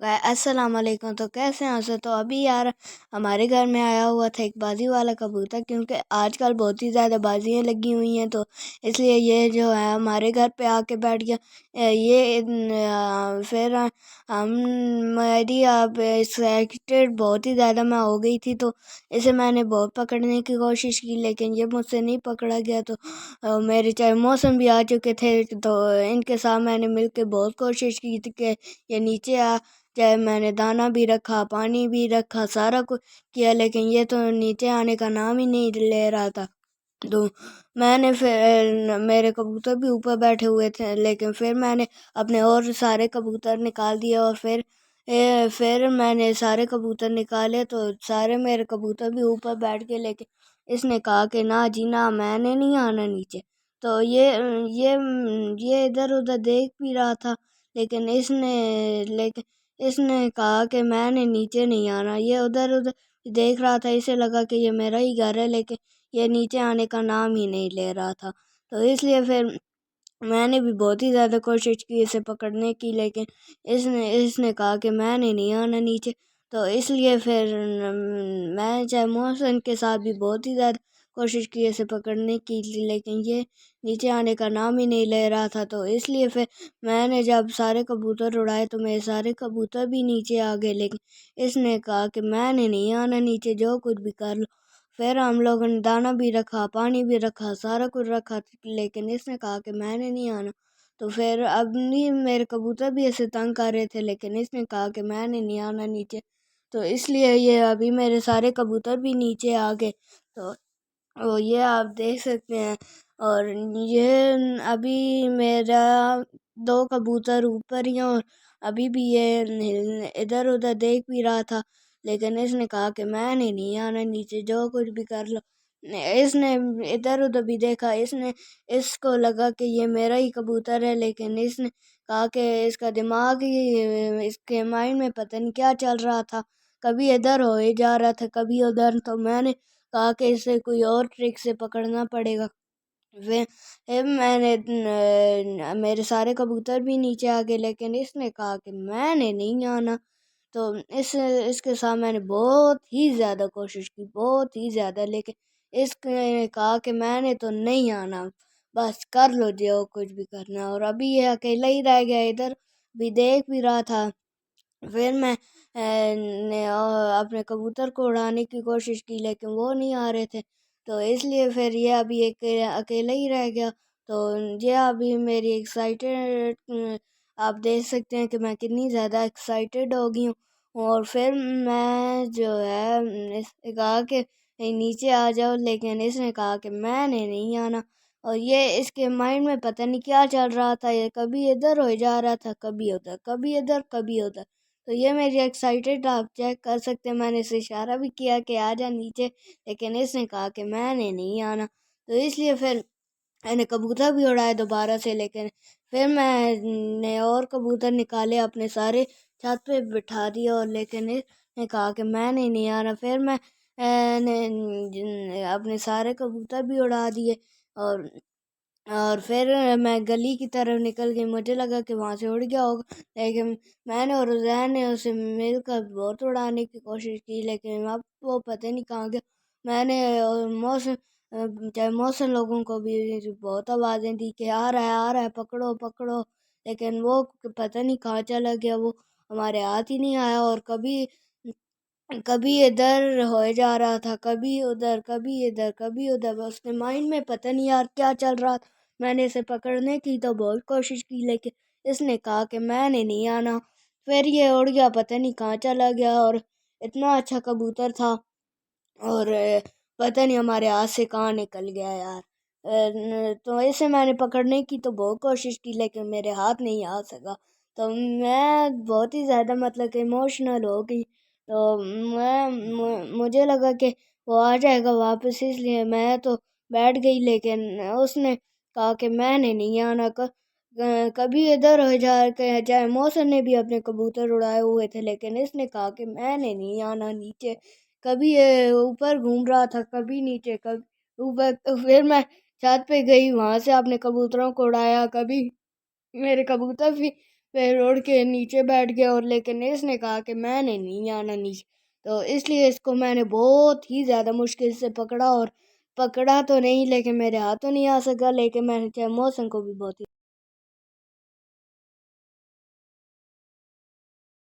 السلام علیکم۔ تو کیسے ہیں آپ سے؟ تو ابھی یار ہمارے گھر میں آیا ہوا تھا ایک بازی والا کبوتر، کیونکہ آج کل بہت ہی زیادہ بازیاں لگی ہوئی ہیں، تو اس لیے یہ جو ہے ہمارے گھر پہ آ کے بیٹھ گیا۔ پھر ہم میری ایکسائٹیڈ بہت ہی زیادہ میں ہو گئی تھی، تو اسے میں نے بہت پکڑنے کی کوشش کی، لیکن یہ مجھ سے نہیں پکڑا گیا۔ تو میرے چائے موسم بھی آ چکے تھے، تو ان کے ساتھ میں نے مل کے بہت کوشش کی تھی کہ یہ نیچے چاہے میں نے دانہ بھی رکھا، پانی بھی رکھا، سارا کچھ کیا، لیکن یہ تو نیچے آنے کا نام ہی نہیں لے رہا تھا۔ تو میں نے پھر میرے کبوتر بھی اوپر بیٹھے ہوئے تھے، لیکن پھر میں نے اپنے اور سارے کبوتر نکال دیے، اور پھر میں نے سارے کبوتر نکالے تو سارے میرے کبوتر بھی اوپر بیٹھ گئے، لیکن اس نے کہا کہ نہ جی نہ، میں نے نہیں آنا نیچے۔ تو یہ ادھر ادھر دیکھ بھی رہا تھا، لیکن اس نے کہا کہ میں نے نیچے نہیں آنا۔ یہ ادھر ادھر دیکھ رہا تھا، اسے لگا کہ یہ میرا ہی گھر ہے، لیکن یہ نیچے آنے کا نام ہی نہیں لے رہا تھا۔ تو اس لیے پھر میں نے بھی بہت ہی زیادہ کوشش کی اسے پکڑنے کی، لیکن اس نے کہا کہ میں نے نہیں آنا نیچے۔ تو اس لیے پھر میں چاہے محسن کے ساتھ بھی بہت ہی زیادہ کوشش کی اسے پکڑنے کی، لیکن یہ نیچے آنے کا نام ہی نہیں لے رہا تھا۔ تو اس لیے پھر میں نے جب سارے کبوتر اڑائے تو میرے سارے کبوتر بھی نیچے آ گئے، لیکن اس نے کہا کہ میں نے نہیں آنا نیچے، جو کچھ بھی کر لو۔ پھر ہم لوگوں نے دانہ بھی رکھا، پانی بھی رکھا، سارا کچھ رکھا، لیکن اس نے کہا کہ میں نے نہیں آنا۔ تو پھر اب بھی میرے کبوتر بھی ایسے تنگ کر رہے تھے، لیکن اس نے کہا کہ میں نے نہیں آنا نیچے۔ تو اس لیے یہ ابھی میرے سارے کبوتر بھی نیچے آ گئے، تو یہ آپ دیکھ سکتے ہیں۔ اور یہ ابھی میرا 2 کبوتر اوپر ہی ہیں، اور ابھی بھی یہ ادھر ادھر دیکھ بھی رہا تھا، لیکن اس نے کہا کہ میں نے نہیں آنا نیچے، جو کچھ بھی کر لو۔ اس نے ادھر ادھر بھی دیکھا، اس کو لگا کہ یہ میرا ہی کبوتر ہے، لیکن اس نے کہا کہ اس کا دماغ ہی، اس کے مائنڈ میں پتہ نہیں کیا چل رہا تھا، کبھی ادھر ہو ہی جا رہا تھا، کبھی ادھر۔ تو میں نے کہا کہ اسے کوئی اور ٹرک سے پکڑنا پڑے گا۔ پھر میں نے میرے سارے کبوتر بھی نیچے آ گئے، لیکن اس نے کہا کہ میں نے نہیں آنا۔ تو اس کے ساتھ میں نے بہت ہی زیادہ کوشش کی، بہت ہی زیادہ، لیکن اس نے کہا کہ میں نے تو نہیں آنا، بس کر لو جو کچھ بھی کرنا۔ اور ابھی یہ اکیلا ہی رہ گیا، ادھر بھی دیکھ بھی رہا تھا۔ پھر میں نے اپنے کبوتر کو اڑانے کی کوشش کی، لیکن وہ نہیں آ رہے تھے، تو اس لیے پھر یہ ابھی ایک اکیلا ہی رہ گیا۔ تو یہ ابھی میری ایکسائٹیڈ، آپ دیکھ سکتے ہیں کہ میں کتنی زیادہ ایکسائٹیڈ ہو گئی ہوں۔ اور پھر میں جو ہے اس نے کہا کہ نیچے آ جاؤ، لیکن اس نے کہا کہ میں نے نہیں آنا۔ اور یہ اس کے مائنڈ میں پتہ نہیں کیا چل رہا تھا، یہ کبھی ادھر ہو جا رہا تھا، کبھی ادھر، کبھی ادھر، کبھی ادھر۔ تو یہ میری ایکسائٹیڈ آپ چیک کر سکتے ہیں، میں نے اسے اشارہ بھی کیا کہ آ جا نیچے، لیکن اس نے کہا کہ میں نے نہیں آنا۔ تو اس لیے پھر میں نے کبوتر بھی اڑائے دوبارہ سے، لیکن پھر میں نے اور کبوتر نکالے، اپنے سارے چھت پہ بٹھا دیا، اور لیکن اس نے کہا کہ میں نے نہیں آنا۔ پھر میں نے اپنے سارے کبوتر بھی اڑا دیے، اور پھر میں گلی کی طرف نکل گئی، مجھے لگا کہ وہاں سے اڑ گیا ہوگا، لیکن میں نے اور عزین نے اسے مل کر بہت اڑانے کی کوشش کی، لیکن اب وہ پتہ نہیں کہاں گیا۔ میں نے محسن لوگوں کو بھی بہت آوازیں دی کہ آ رہا ہے، آ رہا ہے، پکڑو پکڑو، لیکن وہ پتہ نہیں کہاں چلا گیا، وہ ہمارے ہاتھ ہی نہیں آیا۔ اور کبھی ادھر ہو جا رہا تھا، کبھی ادھر، کبھی ادھر، کبھی ادھر، بس اس کے مائنڈ میں پتہ نہیں یار کیا چل رہا تھا۔ میں نے اسے پکڑنے کی تو بہت کوشش کی، لیکن اس نے کہا کہ میں نے نہیں آنا۔ پھر یہ اڑ گیا، پتہ نہیں کہاں چلا گیا، اور اتنا اچھا کبوتر تھا، اور پتہ نہیں ہمارے ہاتھ سے کہاں نکل گیا یار۔ تو اسے میں نے پکڑنے کی تو بہت کوشش کی، لیکن میرے ہاتھ نہیں آ سکا۔ تو میں بہت ہی زیادہ مطلب کہ ایموشنل ہو گئی، تو مجھے لگا کہ وہ آ جائے گا واپس، اس لیے میں تو بیٹھ گئی، لیکن اس نے کہا کہ میں نے نہیں آنا۔ کبھی ادھر ہو جا کے، چاہے محسن نے بھی اپنے کبوتر اڑائے ہوئے تھے، لیکن اس نے کہا کہ میں نے نہیں آنا نیچے۔ کبھی اوپر گھوم رہا تھا، کبھی نیچے، کبھی اوپر۔ تو پھر میں چھت پہ گئی، وہاں سے اپنے کبوتروں کو اڑایا، کبھی میرے کبوتر بھی پھر اڑ کے نیچے بیٹھ گیا، اور لیکن اس نے کہا کہ میں نے نہیں آنا نیچے، تو اس لیے اس کو میں نے بہت ہی زیادہ مشکل سے پکڑا، اور پکڑا تو نہیں لیکن میرے ہاتھوں نہیں آ سکا، لیکن میں نے چاہے محسن کو بھی بہت ہی